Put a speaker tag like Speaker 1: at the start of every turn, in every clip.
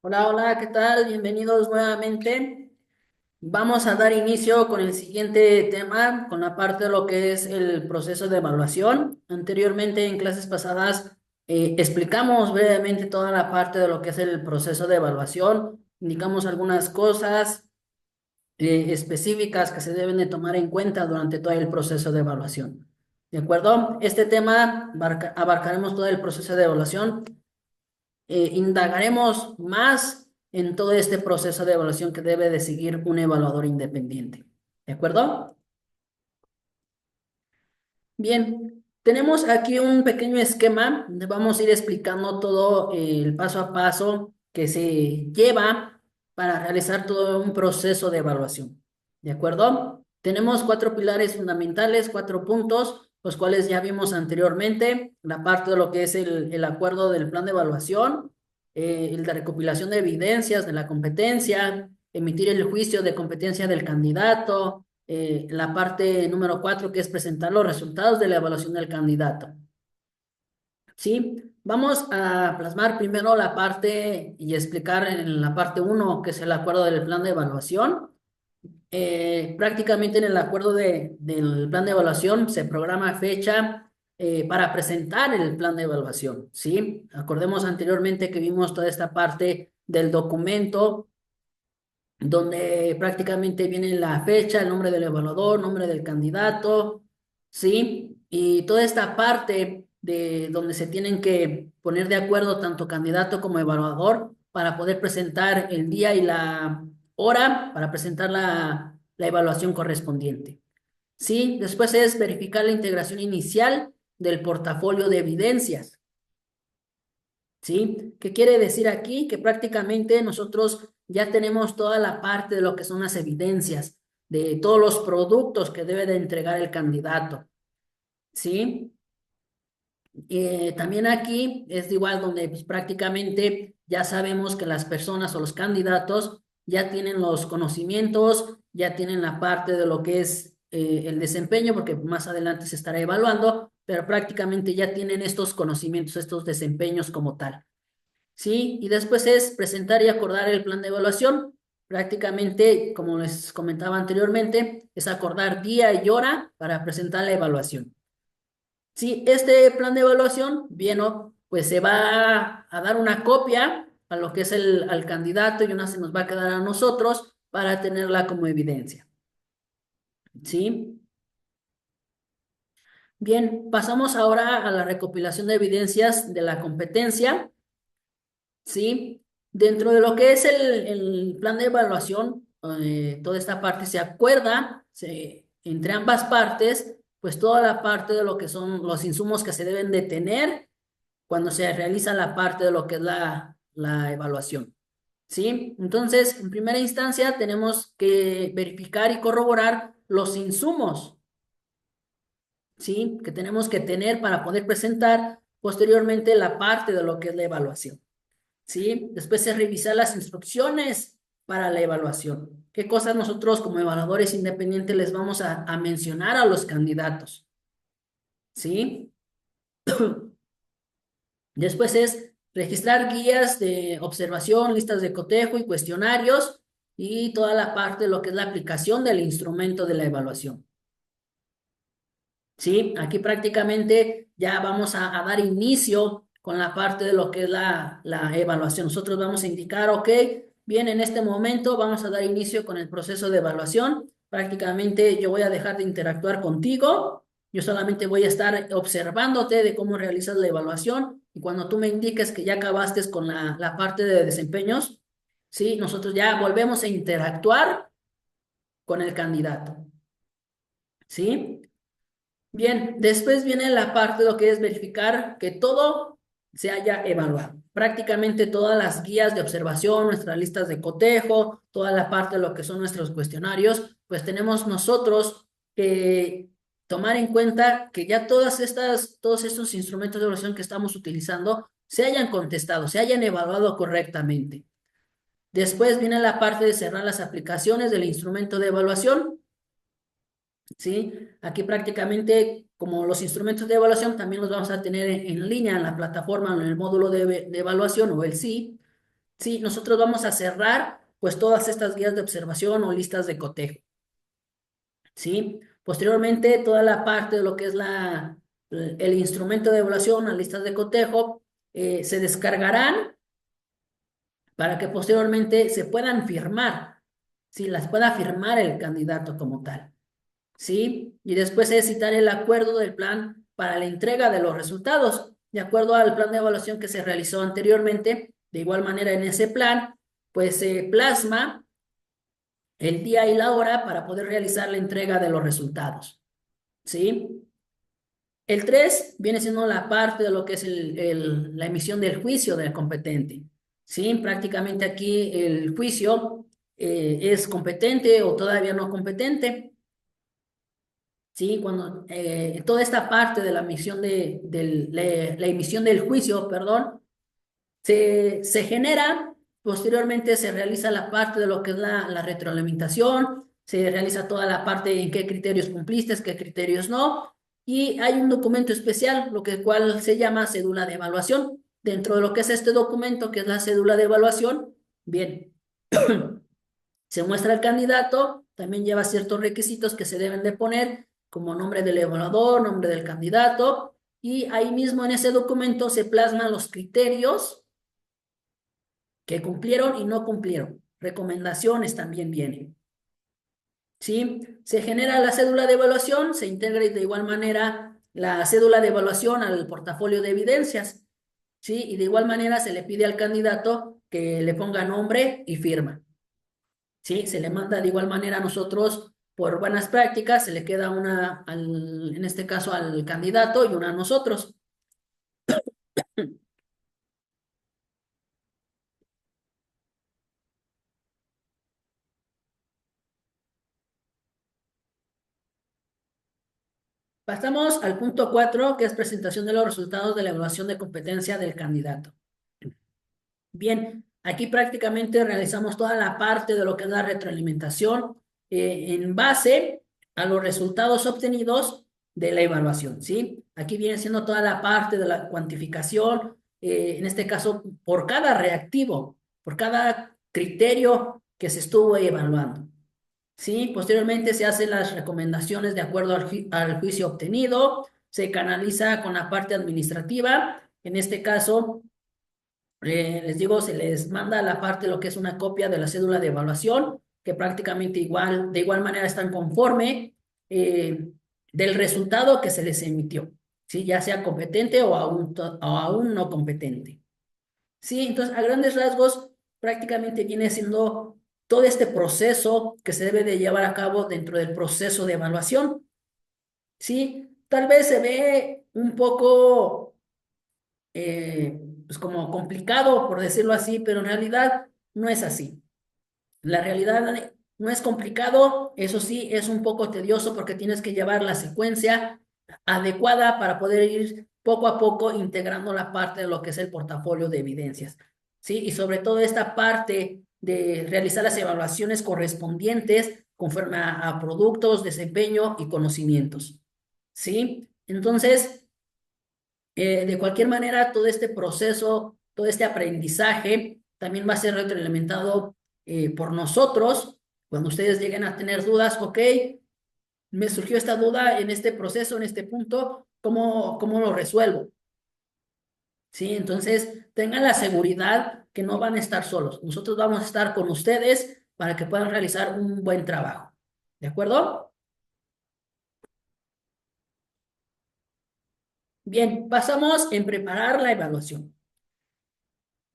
Speaker 1: Hola, hola, ¿qué tal? Bienvenidos nuevamente. Vamos a dar inicio con el siguiente tema, con la parte de lo que es el proceso de evaluación. Anteriormente, en clases pasadas, explicamos brevemente toda la parte de lo que es el proceso de evaluación. Indicamos algunas cosas específicas que se deben de tomar en cuenta durante todo el proceso de evaluación. ¿De acuerdo? Este tema abarcaremos todo el proceso de evaluación, indagaremos más en todo este proceso de evaluación que debe de seguir un evaluador independiente. ¿De acuerdo? Bien, tenemos aquí un pequeño esquema donde vamos a ir explicando todo el paso a paso que se lleva para realizar todo un proceso de evaluación. ¿De acuerdo? Tenemos cuatro pilares fundamentales, cuatro puntos, los cuales ya vimos anteriormente, la parte de lo que es el acuerdo del plan de evaluación, el de recopilación de evidencias de la competencia, emitir el juicio de competencia del candidato, la parte número 4, que es presentar los resultados de la evaluación del candidato. ¿Sí? Vamos a plasmar primero la parte y explicar en la parte uno, que es el acuerdo del plan de evaluación. Prácticamente en el acuerdo del plan de evaluación se programa fecha para presentar el plan de evaluación, ¿sí? Acordemos anteriormente que vimos toda esta parte del documento donde prácticamente viene la fecha, el nombre del evaluador, nombre del candidato, ¿sí? Y toda esta parte de donde se tienen que poner de acuerdo tanto candidato como evaluador para poder presentar el día y la hora para presentar la evaluación correspondiente. ¿Sí? Después es verificar la integración inicial del portafolio de evidencias. ¿Sí? ¿Qué quiere decir aquí? Que prácticamente nosotros ya tenemos toda la parte de lo que son las evidencias, de todos los productos que debe de entregar el candidato, ¿sí? También aquí es igual donde pues, prácticamente ya sabemos que las personas o los candidatos ya tienen los conocimientos, ya tienen la parte de lo que es el desempeño, porque más adelante se estará evaluando, pero prácticamente ya tienen estos conocimientos, estos desempeños como tal. ¿Sí? Y después es presentar y acordar el plan de evaluación. Prácticamente, como les comentaba anteriormente, es acordar día y hora para presentar la evaluación. Sí, este plan de evaluación, bien, ¿no? Pues se va a dar una copia a lo que es al candidato y una se nos va a quedar a nosotros para tenerla como evidencia. ¿Sí? Bien, pasamos ahora a la recopilación de evidencias de la competencia. ¿Sí? Dentro de lo que es el plan de evaluación, toda esta parte se acuerda entre ambas partes, pues toda la parte de lo que son los insumos que se deben de tener cuando se realiza la parte de lo que es la evaluación. ¿Sí? Entonces, en primera instancia, tenemos que verificar y corroborar los insumos, ¿sí? Que tenemos que tener para poder presentar posteriormente la parte de lo que es la evaluación. ¿Sí? Después es revisar las instrucciones para la evaluación. ¿Qué cosas nosotros como evaluadores independientes les vamos a mencionar a los candidatos? ¿Sí? Después es registrar guías de observación, listas de cotejo y cuestionarios y toda la parte de lo que es la aplicación del instrumento de la evaluación. ¿Sí? Aquí prácticamente ya vamos a dar inicio con la parte de lo que es la evaluación. Nosotros vamos a indicar, ok, bien, en este momento vamos a dar inicio con el proceso de evaluación. Prácticamente yo voy a dejar de interactuar contigo, yo solamente voy a estar observándote de cómo realizas la evaluación y cuando tú me indiques que ya acabaste con la parte de desempeños, ¿sí? Nosotros ya volvemos a interactuar con el candidato, ¿sí? Bien, después viene la parte de lo que es verificar que todo se haya evaluado. Prácticamente todas las guías de observación, nuestras listas de cotejo, toda la parte de lo que son nuestros cuestionarios, pues tenemos nosotros que tomar en cuenta que ya todos estos instrumentos de evaluación que estamos utilizando se hayan contestado, se hayan evaluado correctamente. Después viene la parte de cerrar las aplicaciones del instrumento de evaluación. ¿Sí? Aquí prácticamente, como los instrumentos de evaluación, también los vamos a tener en línea en la plataforma, en el módulo de evaluación o el SI. Sí, nosotros vamos a cerrar pues todas estas guías de observación o listas de cotejo. ¿Sí? Posteriormente, toda la parte de lo que es el instrumento de evaluación, las listas de cotejo, se descargarán para que posteriormente se puedan firmar, ¿sí? Las pueda firmar el candidato como tal, ¿sí? Y después es citar el acuerdo del plan para la entrega de los resultados, de acuerdo al plan de evaluación que se realizó anteriormente. De igual manera, en ese plan, pues se plasma el día y la hora para poder realizar la entrega de los resultados, ¿sí? El 3 viene siendo la parte de lo que es la emisión del juicio del competente, ¿sí? Prácticamente aquí el juicio es competente o todavía no competente, ¿sí? Cuando toda esta parte de la emisión la emisión del juicio, perdón, se genera, posteriormente se realiza la parte de lo que es la retroalimentación, se realiza toda la parte en qué criterios cumpliste, qué criterios no, y hay un documento especial, cual se llama cédula de evaluación. Dentro de lo que es este documento, que es la cédula de evaluación, bien, se muestra el candidato, también lleva ciertos requisitos que se deben de poner, como nombre del evaluador, nombre del candidato, y ahí mismo en ese documento se plasman los criterios que cumplieron y no cumplieron. Recomendaciones también vienen. ¿Sí? Se genera la cédula de evaluación, se integra de igual manera la cédula de evaluación al portafolio de evidencias. ¿Sí? Y de igual manera se le pide al candidato que le ponga nombre y firma. ¿Sí? Se le manda de igual manera a nosotros por buenas prácticas, se le queda una, en este caso al candidato y una a nosotros. Pasamos al punto 4, que es presentación de los resultados de la evaluación de competencia del candidato. Bien, aquí prácticamente realizamos toda la parte de lo que es la retroalimentación en base a los resultados obtenidos de la evaluación, ¿sí? Aquí viene siendo toda la parte de la cuantificación, en este caso, por cada reactivo, por cada criterio que se estuvo evaluando. ¿Sí? Posteriormente se hacen las recomendaciones de acuerdo al juicio obtenido, se canaliza con la parte administrativa, en este caso, les digo, se les manda a la parte lo que es una copia de la cédula de evaluación, que prácticamente igual, de igual manera están conforme eh, del resultado que se les emitió, ¿sí? Ya sea competente o aún no competente. Sí, entonces a grandes rasgos prácticamente viene siendo todo este proceso que se debe de llevar a cabo dentro del proceso de evaluación. Sí, tal vez se ve un poco pues como complicado, por decirlo así, pero en realidad no es así. La realidad no es complicado, eso sí, es un poco tedioso porque tienes que llevar la secuencia adecuada para poder ir poco a poco integrando la parte de lo que es el portafolio de evidencias. ¿Sí? Y sobre todo esta parte de realizar las evaluaciones correspondientes conforme a productos, desempeño y conocimientos. ¿Sí? Entonces, de cualquier manera, todo este proceso, todo este aprendizaje también va a ser retroalimentado por nosotros. Cuando ustedes lleguen a tener dudas, ok, me surgió esta duda en este proceso, en este punto, ¿cómo lo resuelvo? ¿Sí? Entonces, tengan la seguridad que no van a estar solos. Nosotros vamos a estar con ustedes para que puedan realizar un buen trabajo. ¿De acuerdo? Bien, pasamos en preparar la evaluación.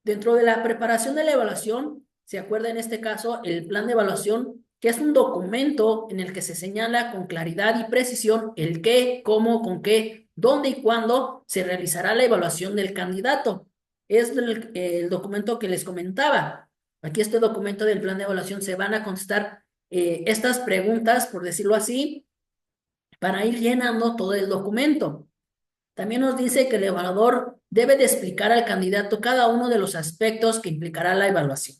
Speaker 1: Dentro de la preparación de la evaluación, se acuerda en este caso el plan de evaluación, que es un documento en el que se señala con claridad y precisión el qué, cómo, con qué, dónde y cuándo se realizará la evaluación del candidato. Es el documento que les comentaba. Aquí este documento del plan de evaluación se van a contestar estas preguntas, por decirlo así, para ir llenando todo el documento. También nos dice que el evaluador debe de explicar al candidato cada uno de los aspectos que implicará la evaluación.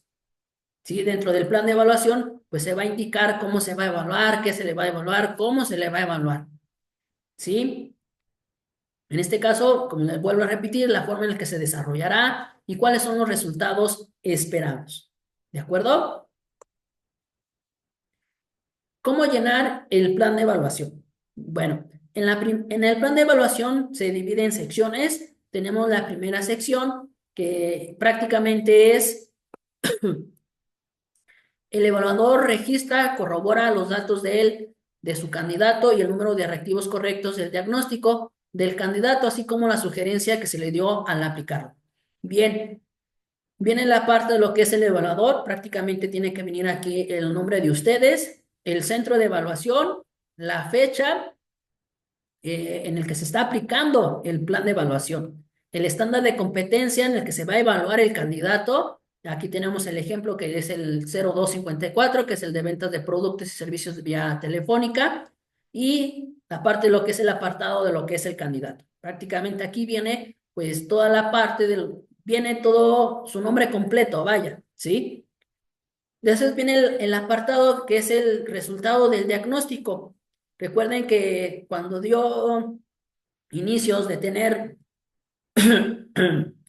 Speaker 1: ¿Sí? Dentro del plan de evaluación, pues se va a indicar cómo se va a evaluar, qué se le va a evaluar, cómo se le va a evaluar. ¿Sí? En este caso, como les vuelvo a repetir, la forma en la que se desarrollará y cuáles son los resultados esperados. ¿De acuerdo? ¿Cómo llenar el plan de evaluación? Bueno, en el plan de evaluación se divide en secciones. Tenemos la primera sección, que prácticamente es el evaluador registra, corrobora los datos de su candidato y el número de reactivos correctos del diagnóstico del candidato, así como la sugerencia que se le dio al aplicarlo. Bien, viene la parte de lo que es el evaluador. Prácticamente tiene que venir aquí el nombre de ustedes, el centro de evaluación, la fecha en el que se está aplicando el plan de evaluación, el estándar de competencia en el que se va a evaluar el candidato. Aquí tenemos el ejemplo que es el 0254, que es el de ventas de productos y servicios vía telefónica, y la parte de lo que es el apartado de lo que es el candidato. Prácticamente aquí viene pues toda la parte viene todo su nombre completo, vaya, ¿sí? Después viene el apartado que es el resultado del diagnóstico. Recuerden que cuando dio inicios de tener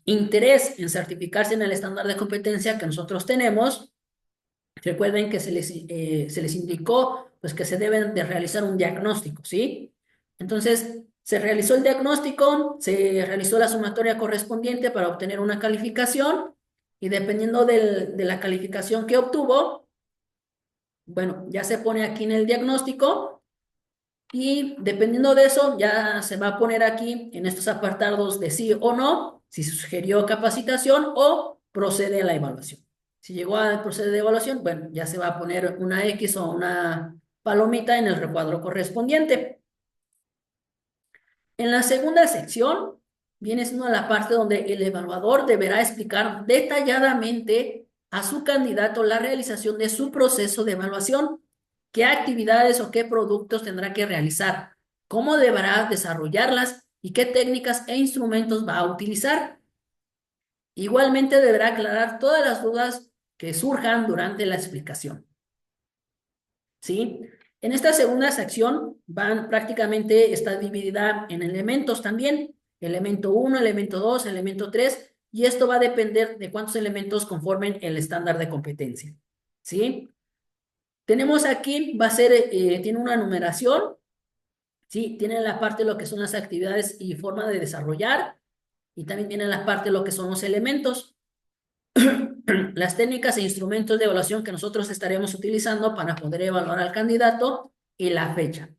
Speaker 1: interés en certificarse en el estándar de competencia que nosotros tenemos, recuerden que se les indicó pues, que se deben de realizar un diagnóstico, ¿sí? Entonces, se realizó el diagnóstico, se realizó la sumatoria correspondiente para obtener una calificación y dependiendo de la calificación que obtuvo, bueno, ya se pone aquí en el diagnóstico y dependiendo de eso ya se va a poner aquí en estos apartados de sí o no, si se sugirió capacitación o procede a la evaluación. Si llegó a proceder de evaluación, bueno, ya se va a poner una X o una palomita en el recuadro correspondiente. En la segunda sección viene siendo la parte donde el evaluador deberá explicar detalladamente a su candidato la realización de su proceso de evaluación, qué actividades o qué productos tendrá que realizar, cómo deberá desarrollarlas y qué técnicas e instrumentos va a utilizar. Igualmente deberá aclarar todas las dudas que surjan durante la explicación. ¿Sí? En esta segunda sección prácticamente está dividida en elementos también, elemento 1, elemento 2, elemento 3, y esto va a depender de cuántos elementos conformen el estándar de competencia. ¿Sí? Tenemos aquí, tiene una numeración, ¿sí? Tiene la parte de lo que son las actividades y forma de desarrollar, y también tiene la parte de lo que son los elementos. Las técnicas e instrumentos de evaluación que nosotros estaremos utilizando para poder evaluar al candidato y la fecha.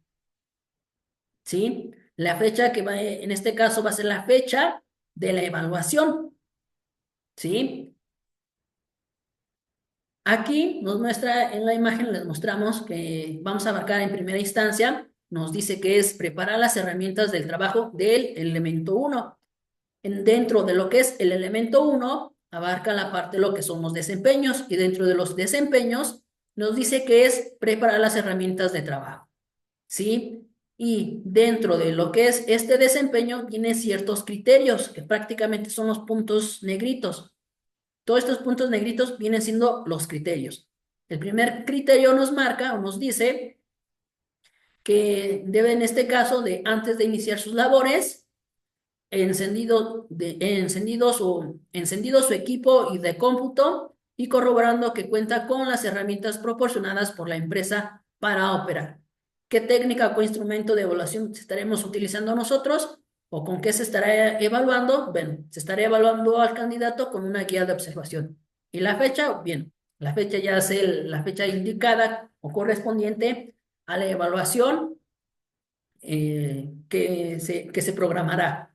Speaker 1: ¿Sí? La fecha en este caso va a ser la fecha de la evaluación. ¿Sí? Aquí nos muestra, en la imagen les mostramos que vamos a abarcar en primera instancia, nos dice que es preparar las herramientas del trabajo del elemento 1. Dentro de lo que es el elemento 1, abarca la parte de lo que son los desempeños y dentro de los desempeños nos dice que es preparar las herramientas de trabajo, ¿sí? Y dentro de lo que es este desempeño vienen ciertos criterios que prácticamente son los puntos negritos. Todos estos puntos negritos vienen siendo los criterios. El primer criterio nos marca o nos dice que debe en este caso de antes de iniciar sus labores encendido su equipo y de cómputo y corroborando que cuenta con las herramientas proporcionadas por la empresa para operar. ¿Qué técnica o instrumento de evaluación estaremos utilizando nosotros? ¿O con qué se estará evaluando? Bueno, se estará evaluando al candidato con una guía de observación. ¿Y la fecha? Bien, la fecha ya es la fecha indicada o correspondiente a la evaluación que se programará.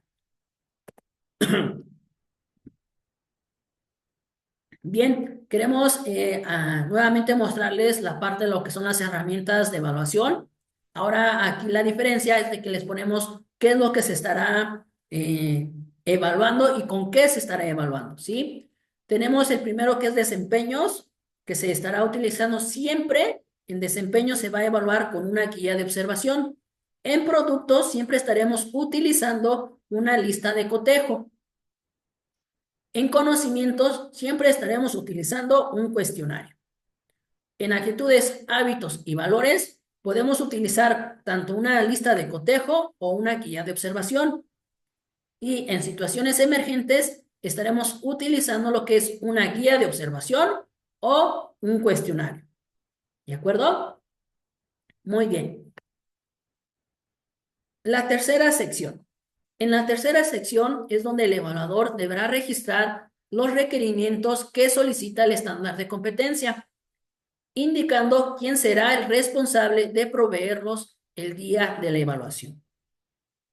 Speaker 1: Bien, queremos nuevamente mostrarles la parte de lo que son las herramientas de evaluación. Ahora aquí la diferencia es de que les ponemos qué es lo que se estará evaluando y con qué se estará evaluando, ¿sí? Tenemos el primero que es desempeños, que se estará utilizando siempre. En desempeño se va a evaluar con una guía de observación. En productos siempre estaremos utilizando una lista de cotejo. En conocimientos siempre estaremos utilizando un cuestionario. En actitudes, hábitos y valores podemos utilizar tanto una lista de cotejo o una guía de observación. Y en situaciones emergentes estaremos utilizando lo que es una guía de observación o un cuestionario. ¿De acuerdo? Muy bien. La tercera sección. En la tercera sección es donde el evaluador deberá registrar los requerimientos que solicita el estándar de competencia, indicando quién será el responsable de proveerlos el día de la evaluación.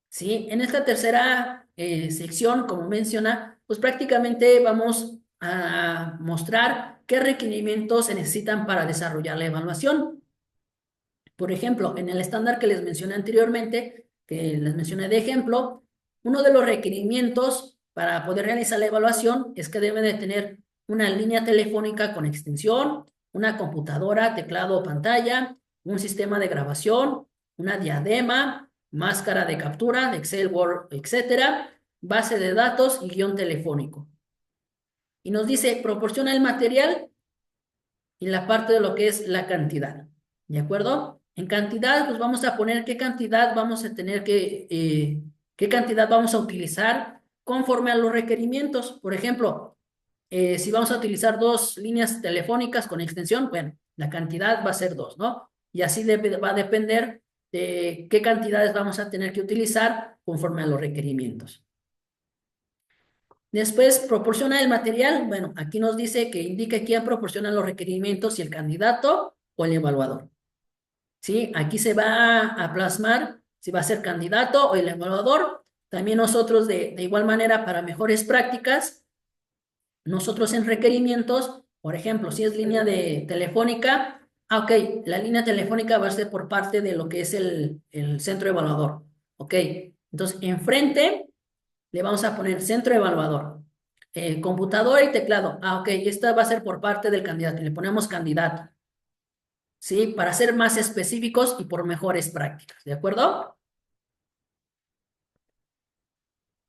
Speaker 1: ¿Sí? En esta tercera sección, como menciona, pues prácticamente vamos a mostrar qué requerimientos se necesitan para desarrollar la evaluación. Por ejemplo, en el estándar que les mencioné anteriormente, que les mencioné de ejemplo, uno de los requerimientos para poder realizar la evaluación es que debe de tener una línea telefónica con extensión, una computadora, teclado o pantalla, un sistema de grabación, una diadema, máscara de captura de Excel, Word, etcétera, base de datos y guión telefónico. Y nos dice, proporciona el material y la parte de lo que es la cantidad. ¿De acuerdo? En cantidad, pues vamos a poner qué cantidad vamos a tener qué cantidad vamos a utilizar conforme a los requerimientos. Por ejemplo, si vamos a utilizar 2 líneas telefónicas con extensión, bueno, la cantidad va a ser 2, ¿no? Y así va a depender de qué cantidades vamos a tener que utilizar conforme a los requerimientos. Después, proporciona el material. Bueno, aquí nos dice que indica quién proporciona los requerimientos, si el candidato o el evaluador. ¿Sí? Aquí se va a plasmar si va a ser candidato o el evaluador. También nosotros, de igual manera, para mejores prácticas, nosotros en requerimientos, por ejemplo, si es línea de telefónica, ok, la línea telefónica va a ser por parte de lo que es el centro evaluador. Ok, entonces enfrente le vamos a poner centro evaluador. Computadora y teclado. Ah, ok, esta va a ser por parte del candidato. Le ponemos candidato. ¿Sí? Para ser más específicos y por mejores prácticas. ¿De acuerdo?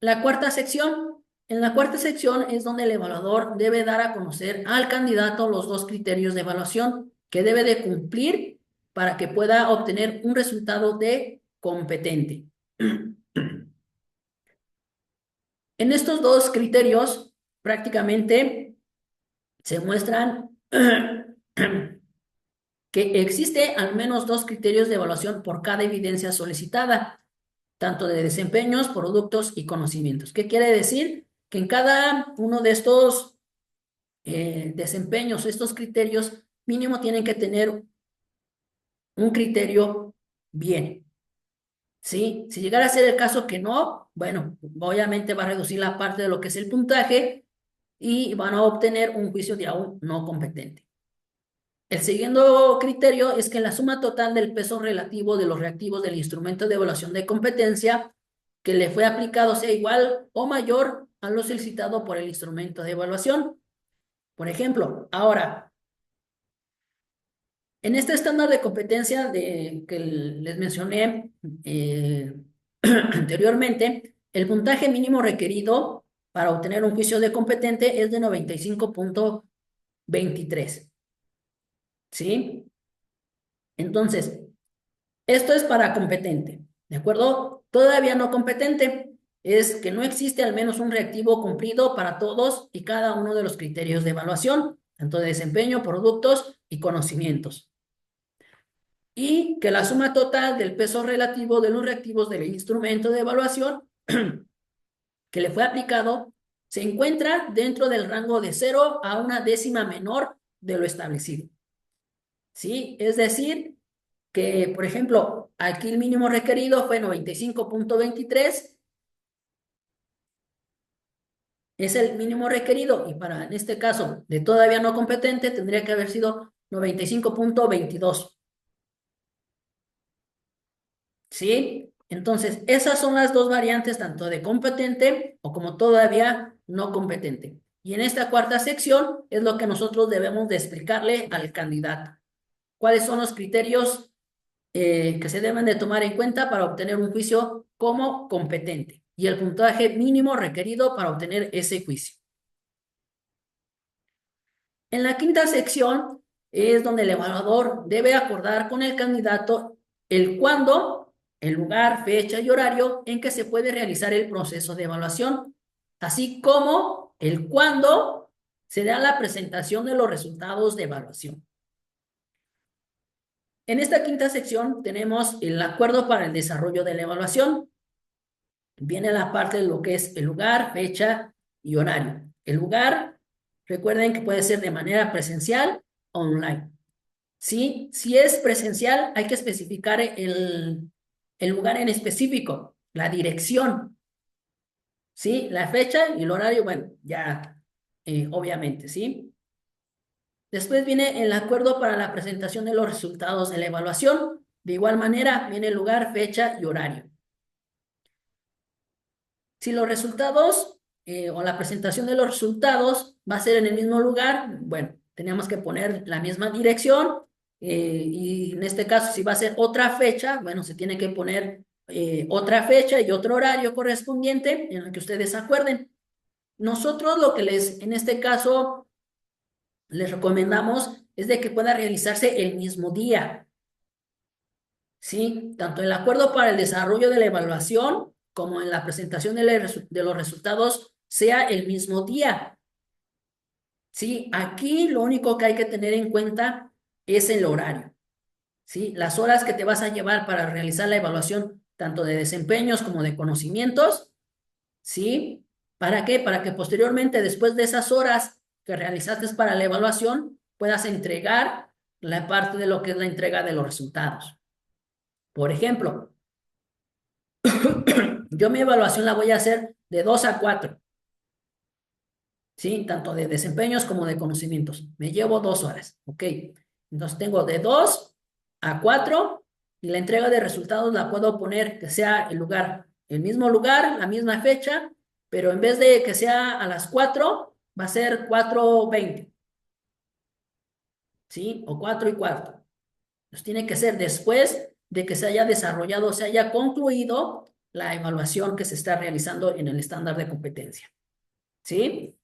Speaker 1: La cuarta sección. En la cuarta sección es donde el evaluador debe dar a conocer al candidato los 2 criterios de evaluación que debe de cumplir para que pueda obtener un resultado de competente. En estos 2 criterios prácticamente se muestran que existe al menos 2 criterios de evaluación por cada evidencia solicitada, tanto de desempeños, productos y conocimientos. ¿Qué quiere decir? Que en cada uno de estos desempeños, estos criterios, mínimo tienen que tener un criterio bien. ¿Sí? Si llegara a ser el caso que no, bueno, obviamente va a reducir la parte de lo que es el puntaje y van a obtener un juicio de aún no competente. El siguiente criterio es que la suma total del peso relativo de los reactivos del instrumento de evaluación de competencia que le fue aplicado sea igual o mayor a lo solicitado por el instrumento de evaluación. Por ejemplo, ahora, en este estándar de competencia que les mencioné anteriormente, el puntaje mínimo requerido para obtener un juicio de competente es de 95.23. ¿Sí? Entonces, esto es para competente, ¿de acuerdo? Todavía no competente es que no existe al menos un reactivo cumplido para todos y cada uno de los criterios de evaluación, tanto de desempeño, productos y conocimientos. Y que la suma total del peso relativo de los reactivos del instrumento de evaluación que le fue aplicado se encuentra dentro del rango de 0 a una décima menor de lo establecido. ¿Sí? Es decir, que, por ejemplo, aquí el mínimo requerido fue 95.23, es el mínimo requerido, y para, en este caso, de todavía no competente, tendría que haber sido 95.22. ¿Sí? Entonces, esas son las 2 variantes, tanto de competente o como todavía no competente. Y en esta cuarta sección es lo que nosotros debemos de explicarle al candidato. ¿Cuáles son los criterios que se deben de tomar en cuenta para obtener un juicio como competente y el puntaje mínimo requerido para obtener ese juicio? En la quinta sección es donde el evaluador debe acordar con el candidato el cuándo, el lugar, fecha y horario en que se puede realizar el proceso de evaluación, así como El cuándo será la presentación de los resultados de evaluación. En esta quinta sección tenemos el acuerdo para el desarrollo de la evaluación. Viene la parte de lo que es el lugar, fecha y horario. El lugar, recuerden que puede ser de manera presencial o online. ¿Sí? Si es presencial, hay que especificar el lugar en específico, la dirección, ¿sí? La fecha y el horario, bueno, ya obviamente, ¿sí? Después viene el acuerdo para la presentación de los resultados de la evaluación. De igual manera, viene el lugar, fecha y horario. Si los resultados o la presentación de los resultados va a ser en el mismo lugar, bueno, tenemos que poner la misma dirección y en este caso si va a ser otra fecha, bueno, se tiene que poner otra fecha y otro horario correspondiente en el que ustedes acuerden. Nosotros lo que en este caso, les recomendamos es de que pueda realizarse el mismo día. ¿Sí? Tanto el acuerdo para el desarrollo de la evaluación como en la presentación de los resultados sea el mismo día. ¿Sí? Aquí lo único que hay que tener en cuenta es el horario. ¿Sí? Las horas que te vas a llevar para realizar la evaluación, tanto de desempeños como de conocimientos, ¿sí? ¿Para qué? Para que posteriormente, después de esas horas que realizaste para la evaluación, puedas entregar la parte de lo que es la entrega de los resultados. Por ejemplo, yo mi evaluación la voy a hacer de 2 a 4, ¿sí? Tanto de desempeños como de conocimientos. Me llevo 2 horas, ¿ok? Entonces tengo de 2 a 4 y la entrega de resultados la puedo poner que sea el mismo lugar, la misma fecha, pero en vez de que sea a las 4, va a ser 4:20, ¿sí? O 4:15. Entonces tiene que ser después de que se haya desarrollado, se haya concluido la evaluación que se está realizando en el estándar de competencia. ¿Sí?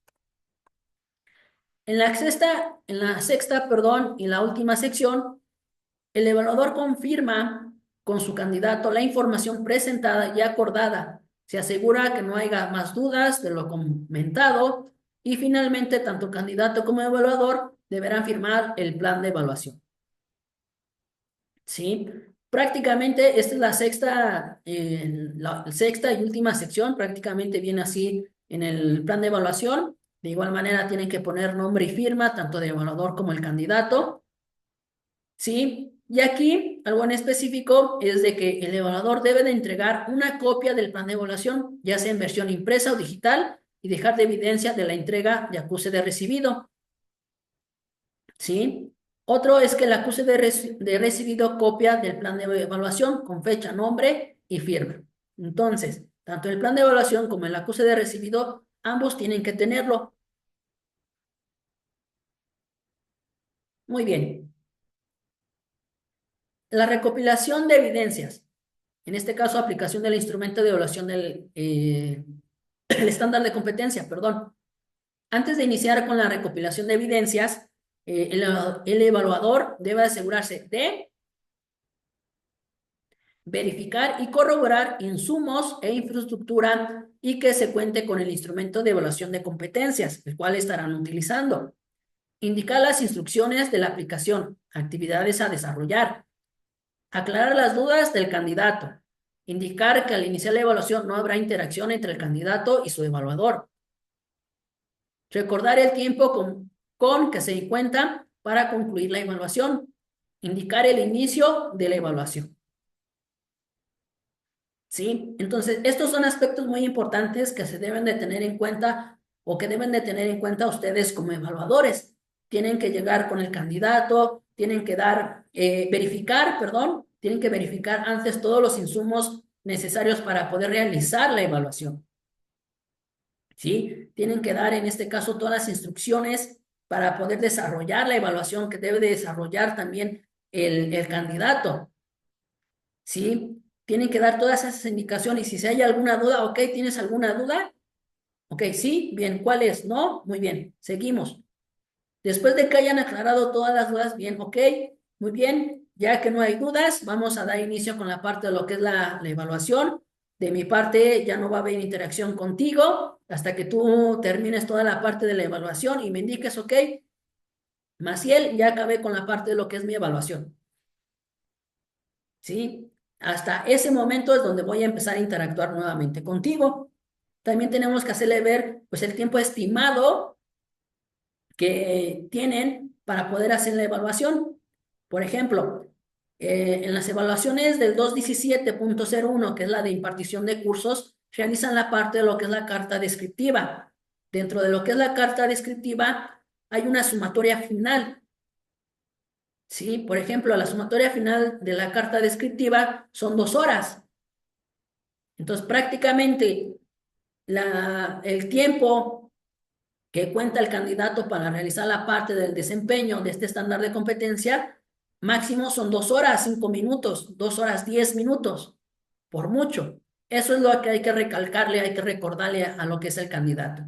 Speaker 1: En la sexta, perdón, y la última sección, el evaluador confirma con su candidato la información presentada y acordada. Se asegura que no haya más dudas de lo comentado y finalmente tanto candidato como evaluador deberán firmar el plan de evaluación. ¿Sí? Prácticamente esta es la sexta y última sección, prácticamente viene así en el plan de evaluación. De igual manera tienen que poner nombre y firma, tanto de evaluador como el candidato. ¿Sí? Y aquí, algo en específico es de que el evaluador debe de entregar una copia del plan de evaluación, ya sea en versión impresa o digital, y dejar de evidencia de la entrega de acuse de recibido. ¿Sí? Otro es que el acuse de recibido copia del plan de evaluación con fecha, nombre y firma. Entonces, tanto el plan de evaluación como el acuse de recibido, ambos tienen que tenerlo. Muy bien. La recopilación de evidencias. En este caso, aplicación del instrumento de evaluación el estándar de competencia, perdón. Antes de iniciar con la recopilación de evidencias, el evaluador debe asegurarse de verificar y corroborar insumos e infraestructura y que se cuente con el instrumento de evaluación de competencias, el cual estarán utilizando. Indicar las instrucciones de la aplicación, actividades a desarrollar. Aclarar las dudas del candidato. Indicar que al iniciar la evaluación no habrá interacción entre el candidato y su evaluador. Recordar el tiempo con que se cuenta para concluir la evaluación. Indicar el inicio de la evaluación. ¿Sí? Entonces, estos son aspectos muy importantes que se deben de tener en cuenta o que deben de tener en cuenta ustedes como evaluadores. Tienen que llegar con el candidato, tienen que tienen que verificar antes todos los insumos necesarios para poder realizar la evaluación. ¿Sí? Tienen que dar en este caso todas las instrucciones para poder desarrollar la evaluación que debe de desarrollar también el candidato. ¿Sí? Tienen que dar todas esas indicaciones y si hay alguna duda, ok, ¿tienes alguna duda? Ok, sí, bien, ¿cuál es? No, muy bien, seguimos. Después de que hayan aclarado todas las dudas, bien, ok, muy bien, ya que no hay dudas, vamos a dar inicio con la parte de lo que es la evaluación. De mi parte, ya no va a haber interacción contigo hasta que tú termines toda la parte de la evaluación y me indiques, ok, Maciel, ya acabé con la parte de lo que es mi evaluación. ¿Sí? Hasta ese momento es donde voy a empezar a interactuar nuevamente contigo. También tenemos que hacerle ver, pues, el tiempo estimado que tienen para poder hacer la evaluación. Por ejemplo, en las evaluaciones del 217.01, que es la de impartición de cursos, realizan la parte de lo que es la carta descriptiva. Dentro de lo que es la carta descriptiva, hay una sumatoria final. ¿Sí? Por ejemplo, la sumatoria final de la carta descriptiva son 2 horas. Entonces, prácticamente el tiempo que cuenta el candidato para realizar la parte del desempeño de este estándar de competencia, máximo son 2 horas, 5 minutos, 2 horas, 10 minutos, por mucho. Eso es lo que hay que recalcarle, hay que recordarle a lo que es el candidato.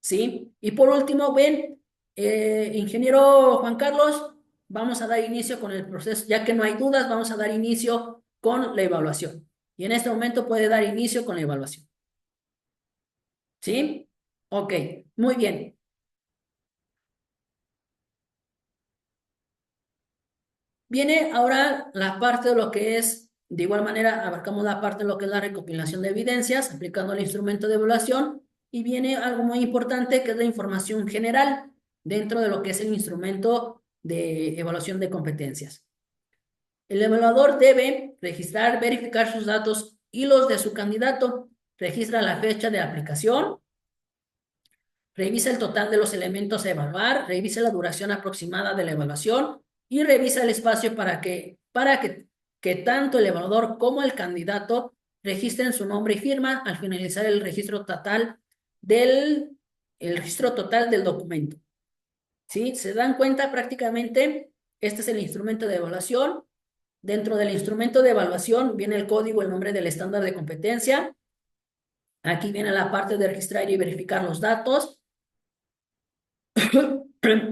Speaker 1: ¿Sí? Y por último, ven, ingeniero Juan Carlos, vamos a dar inicio con el proceso, ya que no hay dudas, vamos a dar inicio con la evaluación. Y en este momento puede dar inicio con la evaluación. ¿Sí? Ok, muy bien. Viene ahora la parte de lo que es, de igual manera, abarcamos la parte de lo que es la recopilación de evidencias, aplicando el instrumento de evaluación, y viene algo muy importante que es la información general dentro de lo que es el instrumento de evaluación de competencias. El evaluador debe registrar, verificar sus datos y los de su candidato, registra la fecha de aplicación, revisa el total de los elementos a evaluar, revisa la duración aproximada de la evaluación y revisa el espacio que tanto el evaluador como el candidato registren su nombre y firma al finalizar el registro total del documento. ¿Sí? Se dan cuenta prácticamente, este es el instrumento de evaluación. Dentro del instrumento de evaluación viene el código, el nombre del estándar de competencia. Aquí viene la parte de registrar y verificar los datos.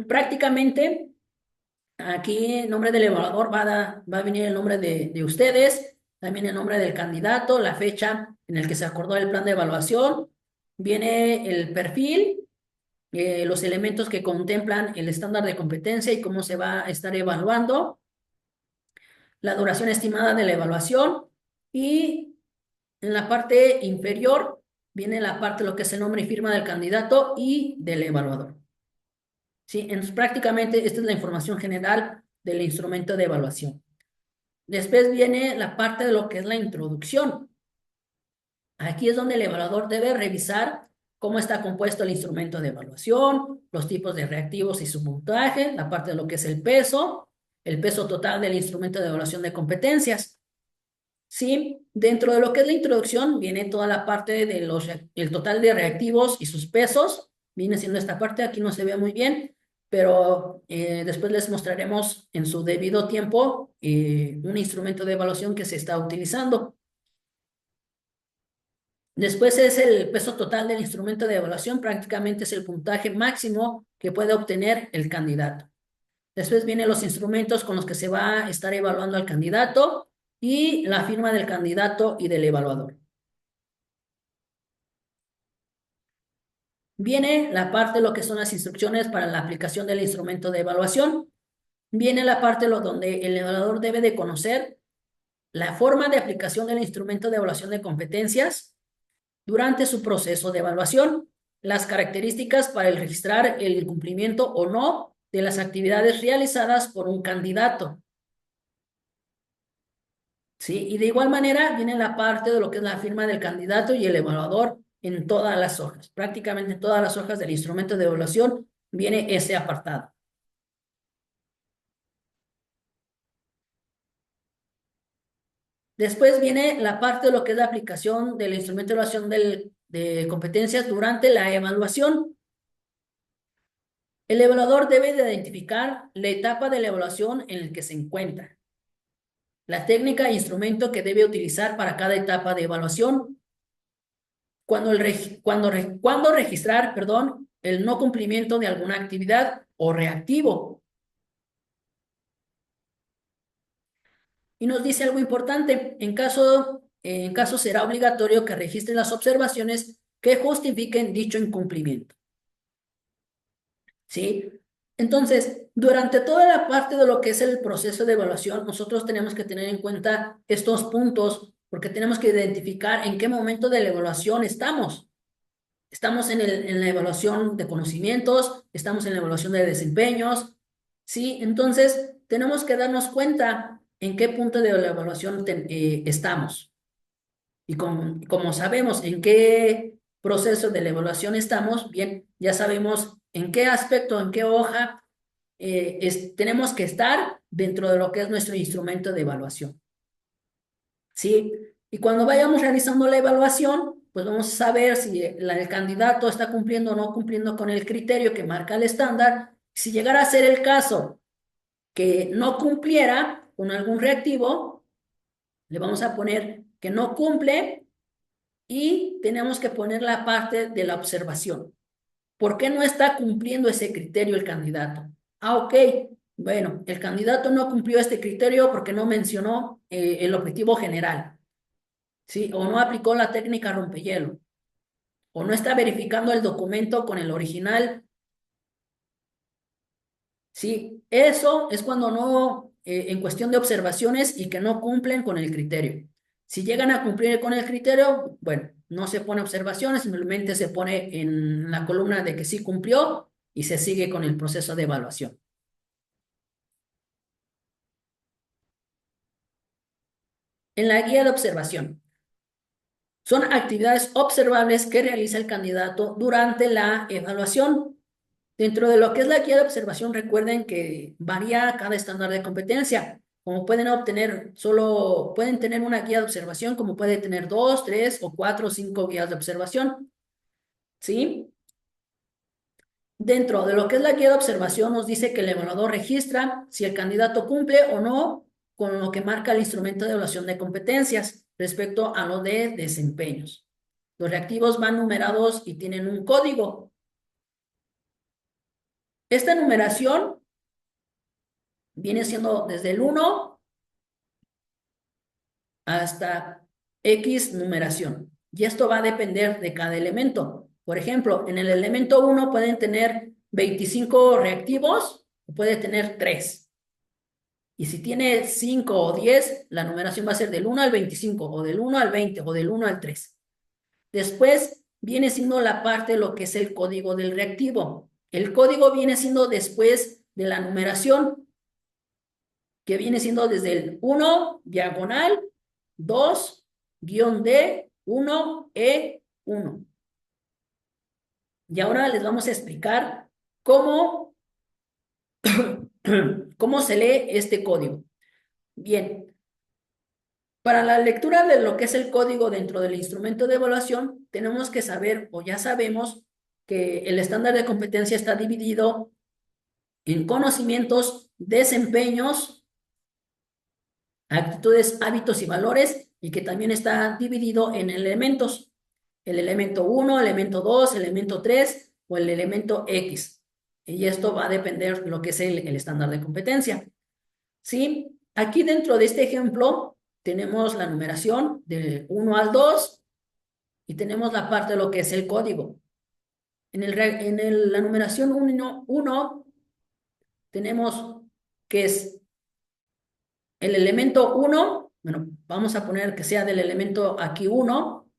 Speaker 1: Prácticamente, aquí en nombre del evaluador va a venir el nombre de ustedes, también el nombre del candidato, la fecha en el que se acordó el plan de evaluación, viene el perfil, los elementos que contemplan el estándar de competencia y cómo se va a estar evaluando, la duración estimada de la evaluación y en la parte inferior viene la parte de lo que es el nombre y firma del candidato y del evaluador. ¿Sí? Entonces, prácticamente esta es la información general del instrumento de evaluación. Después viene la parte de lo que es la introducción. Aquí es donde el evaluador debe revisar cómo está compuesto el instrumento de evaluación, los tipos de reactivos y su puntaje, la parte de lo que es el peso total del instrumento de evaluación de competencias. Sí, dentro de lo que es la introducción viene toda la parte de el total de reactivos y sus pesos. Viene siendo esta parte, aquí no se ve muy bien, pero después les mostraremos en su debido tiempo un instrumento de evaluación que se está utilizando. Después es el peso total del instrumento de evaluación, prácticamente es el puntaje máximo que puede obtener el candidato. Después vienen los instrumentos con los que se va a estar evaluando al candidato y la firma del candidato y del evaluador. Viene la parte de lo que son las instrucciones para la aplicación del instrumento de evaluación. Viene la parte donde el evaluador debe de conocer la forma de aplicación del instrumento de evaluación de competencias durante su proceso de evaluación, las características para el registrar el cumplimiento o no de las actividades realizadas por un candidato. ¿Sí? Y de igual manera viene la parte de lo que es la firma del candidato y el evaluador en todas las hojas. Prácticamente en todas las hojas del instrumento de evaluación viene ese apartado. Después viene la parte de lo que es la aplicación del instrumento de evaluación de competencias durante la evaluación. El evaluador debe de identificar la etapa de la evaluación en la que se encuentra, la técnica e instrumento que debe utilizar para cada etapa de evaluación, cuando registrar, perdón, el no cumplimiento de alguna actividad o reactivo. Y nos dice algo importante, en caso en caso será obligatorio que registre las observaciones que justifiquen dicho incumplimiento. ¿Sí? Entonces, durante toda la parte de lo que es el proceso de evaluación, nosotros tenemos que tener en cuenta estos puntos porque tenemos que identificar en qué momento de la evaluación estamos. Estamos en la evaluación de conocimientos, estamos en la evaluación de desempeños, ¿sí? Entonces, tenemos que darnos cuenta en qué punto de la evaluación estamos. Y como sabemos en qué proceso de la evaluación estamos, bien, ya sabemos en qué aspecto, en qué hoja tenemos que estar dentro de lo que es nuestro instrumento de evaluación. ¿Sí? Y cuando vayamos realizando la evaluación, pues vamos a saber si el candidato está cumpliendo o no cumpliendo con el criterio que marca el estándar. Si llegara a ser el caso que no cumpliera con algún reactivo, le vamos a poner que no cumple y tenemos que poner la parte de la observación. ¿Por qué no está cumpliendo ese criterio el candidato? Ah, ok. Bueno, el candidato no cumplió este criterio porque no mencionó el objetivo general. ¿Sí? O no aplicó la técnica rompehielo, o no está verificando el documento con el original, ¿sí? Eso es cuando no, en cuestión de observaciones y que no cumplen con el criterio. Si llegan a cumplir con el criterio, bueno, no se pone observaciones, simplemente se pone en la columna de que sí cumplió y se sigue con el proceso de evaluación. En la guía de observación. Son actividades observables que realiza el candidato durante la evaluación. Dentro de lo que es la guía de observación, recuerden que varía cada estándar de competencia. Como pueden obtener, solo pueden tener una guía de observación, como puede tener 2, 3 o 4 o 5 guías de observación. ¿Sí? Dentro de lo que es la guía de observación, nos dice que el evaluador registra si el candidato cumple o no con lo que marca el instrumento de evaluación de competencias respecto a lo de desempeños. Los reactivos van numerados y tienen un código. Esta numeración viene siendo desde el 1 hasta X numeración. Y esto va a depender de cada elemento. Por ejemplo, en el elemento 1 pueden tener 25 reactivos o puede tener 3. Y si tiene 5 o 10, la numeración va a ser del 1 al 25 o del 1 al 20 o del 1 al 3. Después viene siendo la parte de lo que es el código del reactivo. El código viene siendo después de la numeración, que viene siendo desde el 1 diagonal 2 D 1 E1. Y ahora les vamos a explicar cómo, cómo se lee este código. Bien, para la lectura de lo que es el código dentro del instrumento de evaluación, tenemos que saber, o ya sabemos, que el estándar de competencia está dividido en conocimientos, desempeños, actitudes, hábitos y valores, y que también está dividido en elementos. El elemento 1, elemento 2, elemento 3 o el elemento X. Y esto va a depender de lo que es el estándar de competencia. ¿Sí? Aquí dentro de este ejemplo tenemos la numeración del 1 al 2 y tenemos la parte de lo que es el código. La numeración 1 tenemos que es el elemento 1, bueno, vamos a poner que sea del elemento aquí 1,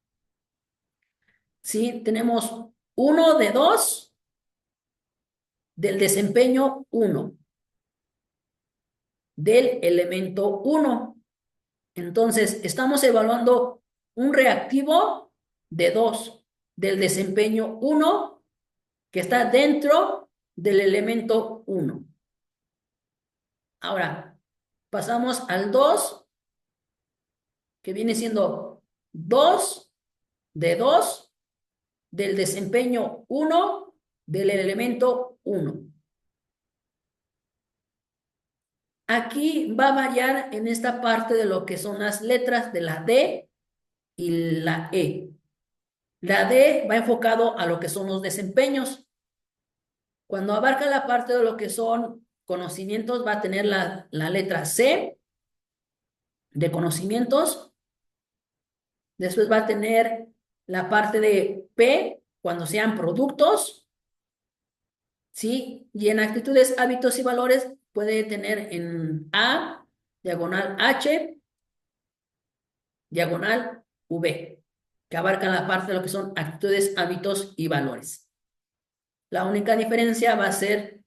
Speaker 1: ¿sí? Tenemos 1 de 2 del desempeño 1, del elemento 1. Entonces, estamos evaluando un reactivo de 2 del desempeño 1 que está dentro del elemento 1. Ahora, pasamos al 2, que viene siendo 2 de 2 del desempeño 1 del elemento 1. Aquí va a variar en esta parte de lo que son las letras de la D y la E. La D va enfocado a lo que son los desempeños. Cuando abarca la parte de lo que son conocimientos, va a tener la letra C de conocimientos Después va a tener la parte de P, cuando sean productos, ¿sí? Y en actitudes, hábitos y valores puede tener en A, diagonal H, diagonal V, que abarcan la parte de lo que son actitudes, hábitos y valores. La única diferencia va a ser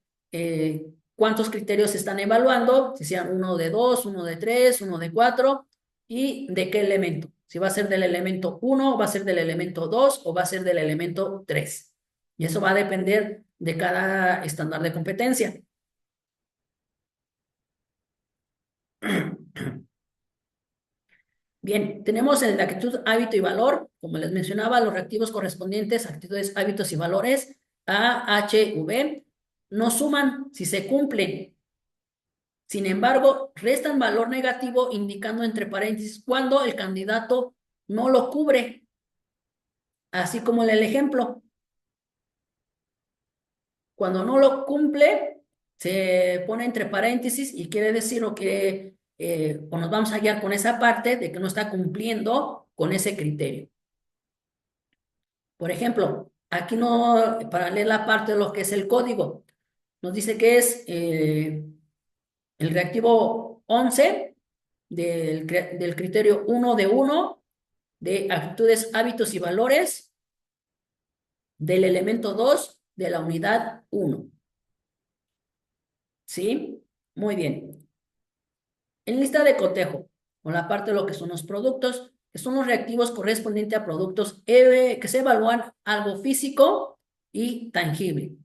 Speaker 1: cuántos criterios se están evaluando, si sean uno de dos, uno de tres, uno de cuatro, y de qué elemento. Si va a ser del elemento 1, va a ser del elemento 2 o va a ser del elemento 3. Y eso va a depender de cada estándar de competencia. Bien, tenemos el de actitud, hábito y valor. Como les mencionaba, los reactivos correspondientes, actitudes, hábitos y valores, A, H, V, no suman si se cumplen. Sin embargo, restan valor negativo indicando entre paréntesis cuando el candidato no lo cubre, así como en el ejemplo. Cuando no lo cumple, se pone entre paréntesis y quiere decir o que o nos vamos a guiar con esa parte de que no está cumpliendo con ese criterio. Por ejemplo, aquí no, para leer la parte de lo que es el código, nos dice que es el reactivo 11 del criterio 1 de 1 de actitudes, hábitos y valores del elemento 2 de la unidad 1. ¿Sí? Muy bien. En lista de cotejo, con la parte de lo que son los productos, que son los reactivos correspondientes a productos que se evalúan algo físico y tangible.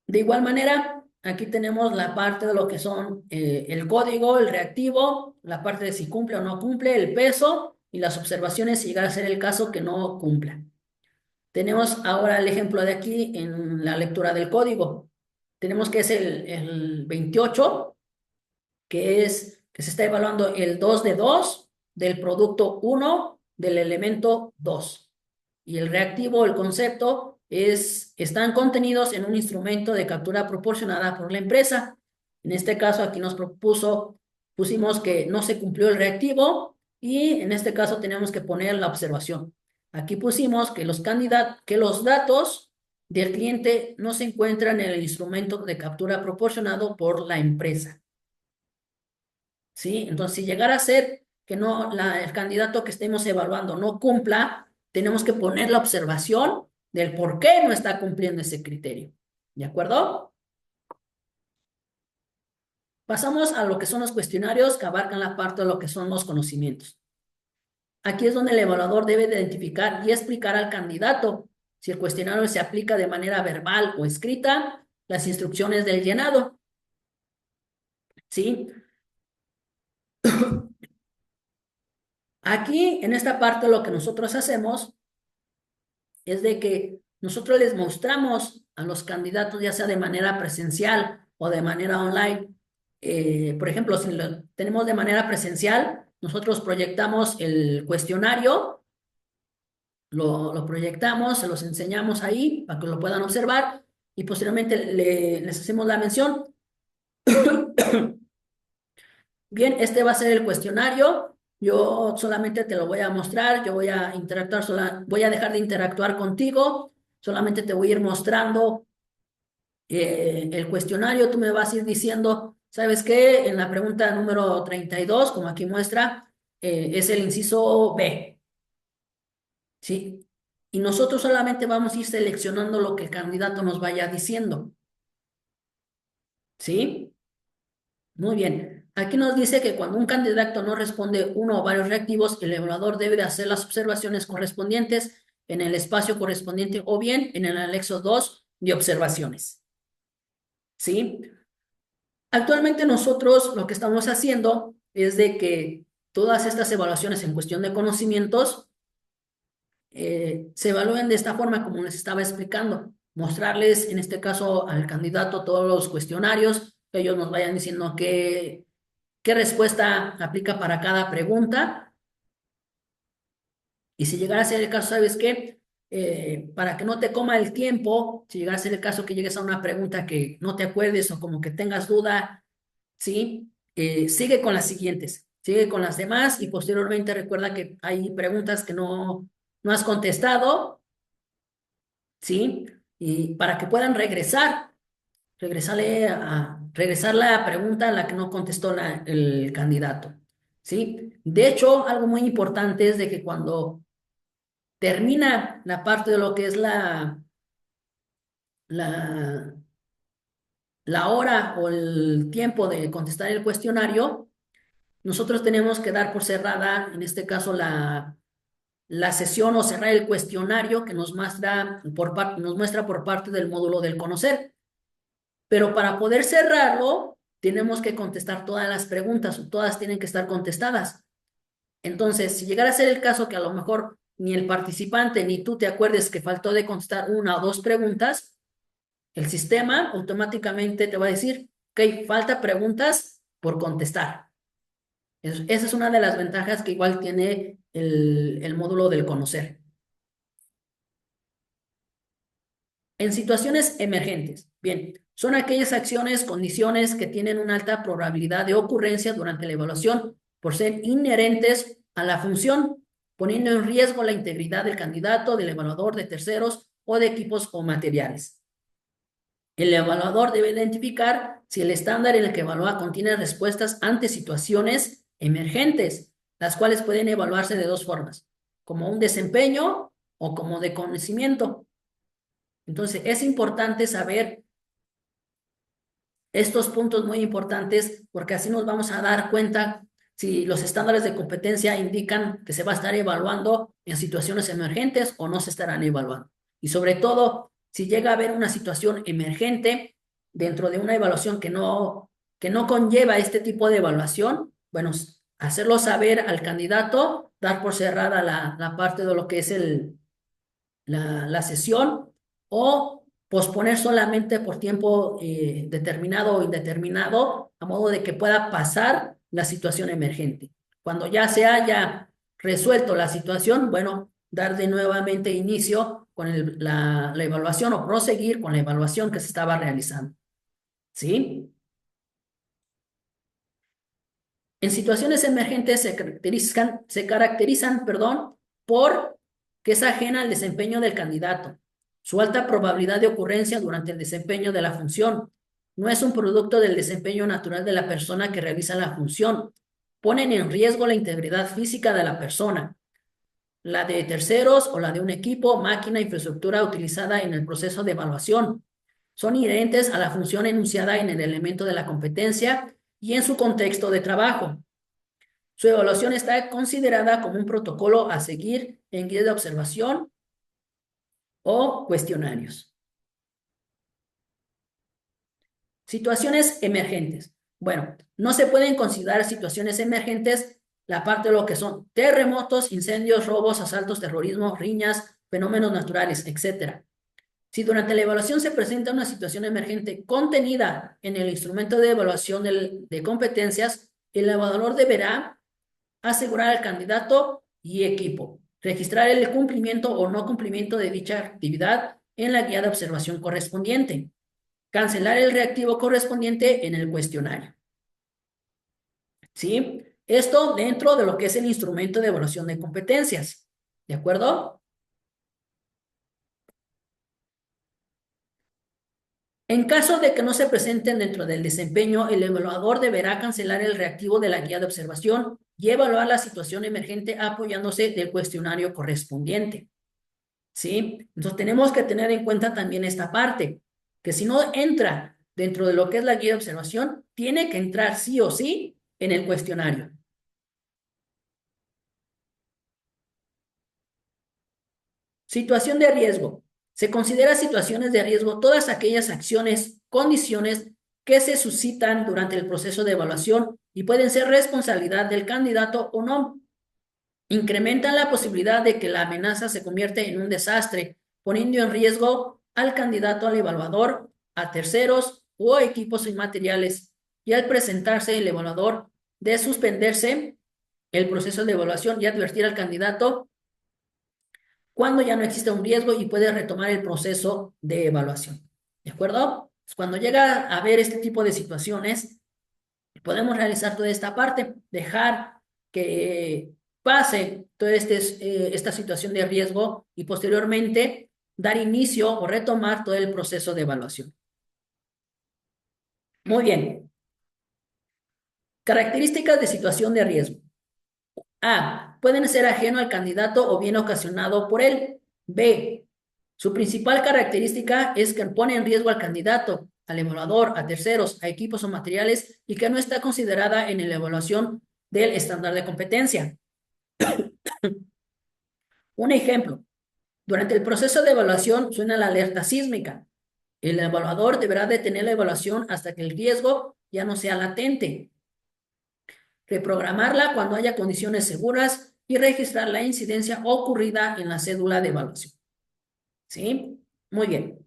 Speaker 1: De igual manera, aquí tenemos la parte de lo que son el código, el reactivo, la parte de si cumple o no cumple, el peso y las observaciones si llega a ser el caso que no cumpla. Tenemos ahora el ejemplo de aquí en la lectura del código. Tenemos que es el 28, que se está evaluando el 2 de 2 del producto 1 del elemento 2. Y el reactivo, el concepto, están contenidos en un instrumento de captura proporcionada por la empresa. En este caso, aquí pusimos que no se cumplió el reactivo y en este caso tenemos que poner la observación. Aquí pusimos que que los datos del cliente no se encuentran en el instrumento de captura proporcionado por la empresa. ¿Sí? Entonces, si llegara a ser que no, el candidato que estemos evaluando no cumpla, tenemos que poner la observación del por qué no está cumpliendo ese criterio. ¿De acuerdo? Pasamos a lo que son los cuestionarios que abarcan la parte de lo que son los conocimientos. Aquí es donde el evaluador debe identificar y explicar al candidato si el cuestionario se aplica de manera verbal o escrita, las instrucciones del llenado. ¿Sí? Aquí, en esta parte, lo que nosotros hacemos es de que nosotros les mostramos a los candidatos, ya sea de manera presencial o de manera online. Por ejemplo, si lo tenemos de manera presencial, nosotros proyectamos el cuestionario, lo proyectamos, se los enseñamos ahí para que lo puedan observar y posteriormente les hacemos la mención. Bien, este va a ser el cuestionario. Yo solamente te lo voy a mostrar, yo voy a interactuar, voy a dejar de interactuar contigo, solamente te voy a ir mostrando el cuestionario, tú me vas a ir diciendo, ¿sabes qué? En la pregunta número 32, como aquí muestra, es el inciso B, ¿sí? Y nosotros solamente vamos a ir seleccionando lo que el candidato nos vaya diciendo, ¿sí? Muy bien. Aquí nos dice que cuando un candidato no responde uno o varios reactivos, el evaluador debe de hacer las observaciones correspondientes en el espacio correspondiente o bien en el anexo 2 de observaciones. ¿Sí? Actualmente nosotros lo que estamos haciendo es de que todas estas evaluaciones en cuestión de conocimientos se evalúen de esta forma como les estaba explicando. Mostrarles, en este caso, al candidato todos los cuestionarios, que ellos nos vayan diciendo qué respuesta aplica para cada pregunta. Y si llegara a ser el caso, ¿sabes qué? Para que no te coma el tiempo, si llegara a ser el caso que llegues a una pregunta que no te acuerdes o como que tengas duda, ¿sí? Sigue con las siguientes. sigue con las demás y posteriormente recuerda que hay preguntas que no has contestado, ¿sí? Y para que puedan regresar la pregunta a la que no contestó el candidato, ¿sí? De hecho, algo muy importante es de que cuando termina la parte de lo que es la, la hora o el tiempo de contestar el cuestionario, nosotros tenemos que dar por cerrada, en este caso, la sesión o cerrar el cuestionario que nos muestra por parte del módulo del conocer. Pero para poder cerrarlo, tenemos que contestar todas las preguntas, o todas tienen que estar contestadas. Entonces, si llegara a ser el caso que a lo mejor ni el participante ni tú te acuerdes que faltó de contestar una o dos preguntas, el sistema automáticamente te va a decir, ok, falta preguntas por contestar. Esa es una de las ventajas que igual tiene el módulo del conocer. En situaciones emergentes, bien, son aquellas acciones, condiciones que tienen una alta probabilidad de ocurrencia durante la evaluación por ser inherentes a la función, poniendo en riesgo la integridad del candidato, del evaluador, de terceros o de equipos o materiales. El evaluador debe identificar si el estándar en el que evalúa contiene respuestas ante situaciones emergentes, las cuales pueden evaluarse de dos formas, como un desempeño o como de conocimiento. Entonces, es importante saber estos puntos muy importantes porque así nos vamos a dar cuenta si los estándares de competencia indican que se va a estar evaluando en situaciones emergentes o no se estarán evaluando. Y sobre todo, si llega a haber una situación emergente dentro de una evaluación que no conlleva este tipo de evaluación, bueno, hacerlo saber al candidato, dar por cerrada la parte de lo que es la sesión o posponer solamente por tiempo determinado o indeterminado a modo de que pueda pasar la situación emergente. Cuando ya se haya resuelto la situación, bueno, dar de nuevamente inicio con la evaluación o proseguir con la evaluación que se estaba realizando. ¿Sí? En situaciones emergentes se caracterizan, perdón, por que es ajena al desempeño del candidato, su alta probabilidad de ocurrencia durante el desempeño de la función, no es un producto del desempeño natural de la persona que realiza la función, ponen en riesgo la integridad física de la persona, la de terceros o la de un equipo, máquina, infraestructura utilizada en el proceso de evaluación. Son inherentes a la función enunciada en el elemento de la competencia y en su contexto de trabajo. Su evaluación está considerada como un protocolo a seguir en guía de observación o cuestionarios. Situaciones emergentes. Bueno, no se pueden considerar situaciones emergentes la parte de lo que son terremotos, incendios, robos, asaltos, terrorismo, riñas, fenómenos naturales, etc. Si durante la evaluación se presenta una situación emergente contenida en el instrumento de evaluación de competencias, el evaluador deberá asegurar al candidato y equipo, registrar el cumplimiento o no cumplimiento de dicha actividad en la guía de observación correspondiente, cancelar el reactivo correspondiente en el cuestionario. ¿Sí? Esto dentro de lo que es el instrumento de evaluación de competencias. ¿De acuerdo? En caso de que no se presenten dentro del desempeño, el evaluador deberá cancelar el reactivo de la guía de observación y evaluar la situación emergente apoyándose del cuestionario correspondiente. ¿Sí? Entonces tenemos que tener en cuenta también esta parte, que si no entra dentro de lo que es la guía de observación, tiene que entrar sí o sí en el cuestionario. Situación de riesgo. Se considera situaciones de riesgo todas aquellas acciones, condiciones que se suscitan durante el proceso de evaluación y pueden ser responsabilidad del candidato o no. Incrementan la posibilidad de que la amenaza se convierta en un desastre, poniendo en riesgo al candidato al evaluador, a terceros o equipos inmateriales, y al presentarse el evaluador de suspenderse el proceso de evaluación y advertir al candidato cuando ya no existe un riesgo y puede retomar el proceso de evaluación. ¿De acuerdo? Cuando llega a haber este tipo de situaciones, podemos realizar toda esta parte, dejar que pase toda esta situación de riesgo y posteriormente dar inicio o retomar todo el proceso de evaluación. Muy bien. Características de situación de riesgo. A. Pueden ser ajeno al candidato o bien ocasionado por él. B. Su principal característica es que pone en riesgo al candidato, al evaluador, a terceros, a equipos o materiales y que no está considerada en la evaluación del estándar de competencia. Un ejemplo. Durante el proceso de evaluación suena la alerta sísmica. El evaluador deberá detener la evaluación hasta que el riesgo ya no sea latente. Reprogramarla cuando haya condiciones seguras y registrar la incidencia ocurrida en la cédula de evaluación. ¿Sí? Muy bien.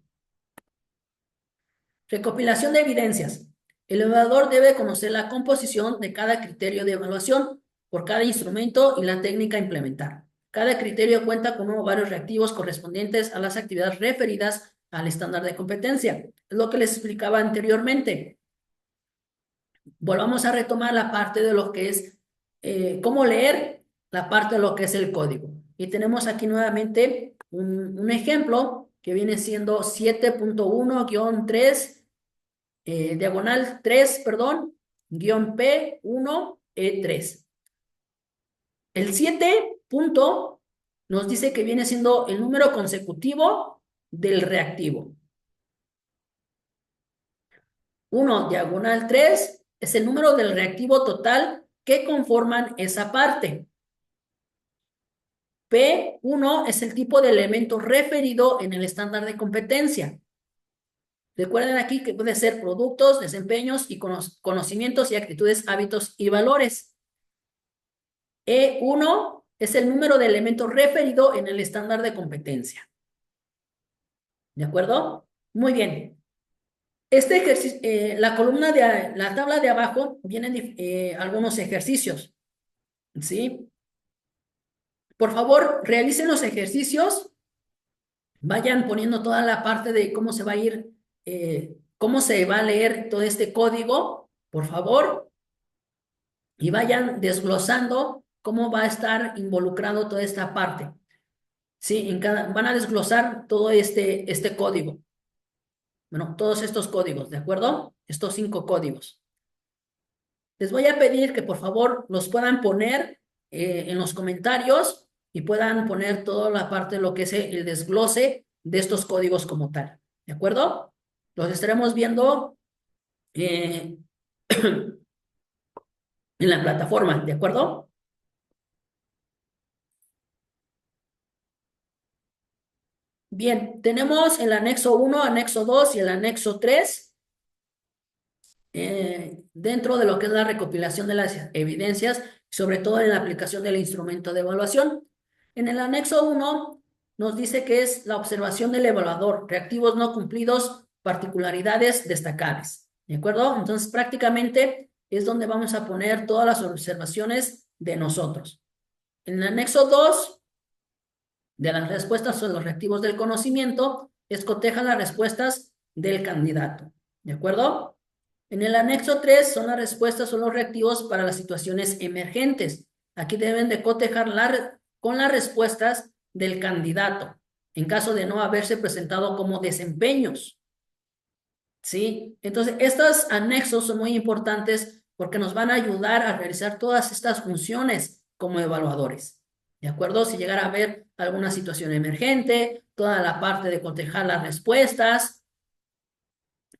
Speaker 1: Recopilación de evidencias. El evaluador debe conocer la composición de cada criterio de evaluación por cada instrumento y la técnica a implementar. Cada criterio cuenta con varios reactivos correspondientes a las actividades referidas al estándar de competencia. Es lo que les explicaba anteriormente. Volvamos a retomar la parte de lo que es cómo leer la parte de lo que es el código. Y tenemos aquí nuevamente un ejemplo que viene siendo 7.1-3, diagonal 3, perdón, guión P1E3. El 7 punto nos dice que viene siendo el número consecutivo del reactivo. 1 diagonal 3 es el número del reactivo total que conforman esa parte. P1 es el tipo de elemento referido en el estándar de competencia. Recuerden aquí que puede ser productos, desempeños y conocimientos y actitudes, hábitos y valores. E1 es el número de elementos referido en el estándar de competencia. ¿De acuerdo? Muy bien. Este ejercicio, la columna de la tabla de abajo vienen algunos ejercicios. ¿Sí? Por favor, realicen los ejercicios. Vayan poniendo toda la parte de cómo se va a ir, cómo se va a leer todo este código, por favor. Y vayan desglosando cómo va a estar involucrado toda esta parte. Sí, van a desglosar todo este código. Bueno, todos estos códigos, ¿de acuerdo? Estos 5 códigos. Les voy a pedir que por favor los puedan poner en los comentarios y puedan poner toda la parte de lo que es el desglose de estos códigos como tal. ¿De acuerdo? Los estaremos viendo en la plataforma, ¿de acuerdo? Bien, tenemos el anexo 1, anexo 2 y el anexo 3 dentro de lo que es la recopilación de las evidencias, sobre todo en la aplicación del instrumento de evaluación. En el anexo 1 nos dice que es la observación del evaluador, reactivos no cumplidos, particularidades destacables. ¿De acuerdo? Entonces, prácticamente es donde vamos a poner todas las observaciones de nosotros. En el anexo 2 de las respuestas son los reactivos del conocimiento, escoteja las respuestas del candidato. ¿De acuerdo? En el anexo 3 son las respuestas, son los reactivos para las situaciones emergentes. Aquí deben de cotejar con las respuestas del candidato, en caso de no haberse presentado como desempeños. ¿Sí? Entonces, estos anexos son muy importantes porque nos van a ayudar a realizar todas estas funciones como evaluadores. ¿De acuerdo? Si llegara a haber alguna situación emergente, toda la parte de cotejar las respuestas,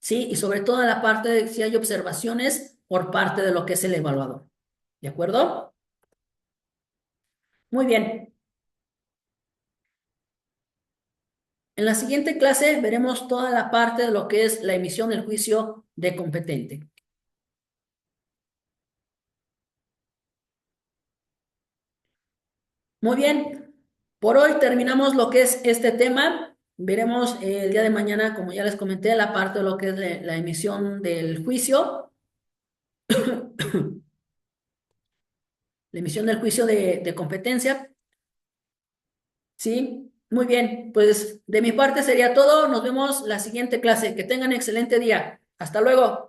Speaker 1: ¿sí? Y sobre todo la parte de si hay observaciones por parte de lo que es el evaluador. ¿De acuerdo? Muy bien. En la siguiente clase veremos toda la parte de lo que es la emisión del juicio de competente. Muy bien. Por hoy terminamos lo que es este tema. Veremos el día de mañana, como ya les comenté, la parte de lo que es la emisión del juicio. La emisión del juicio de competencia. Sí, muy bien. Pues de mi parte sería todo. Nos vemos la siguiente clase. Que tengan excelente día. Hasta luego.